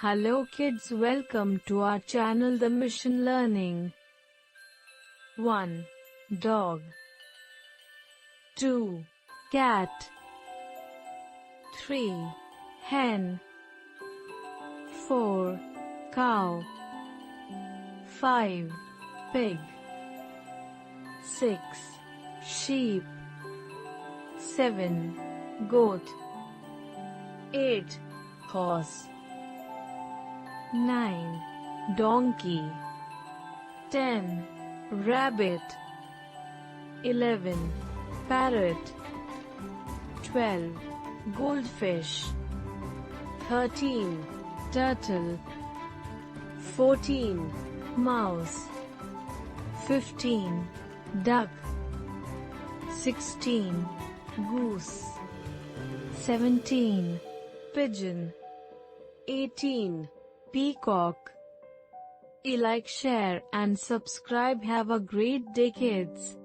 Hello kids, welcome to our channel The Mission Learning. 1. Dog. 2. Cat. 3. Hen. 4. Cow. 5. Pig. 6. Sheep. 7. Goat. 8. Horse. 9. Donkey. 10. Rabbit. 11. Parrot. 12. Goldfish. 13. Turtle. 14. Mouse. 15. Duck. 16. Goose. 17. Pigeon. 18. Peacock. Like, share and subscribe. Have a great day kids.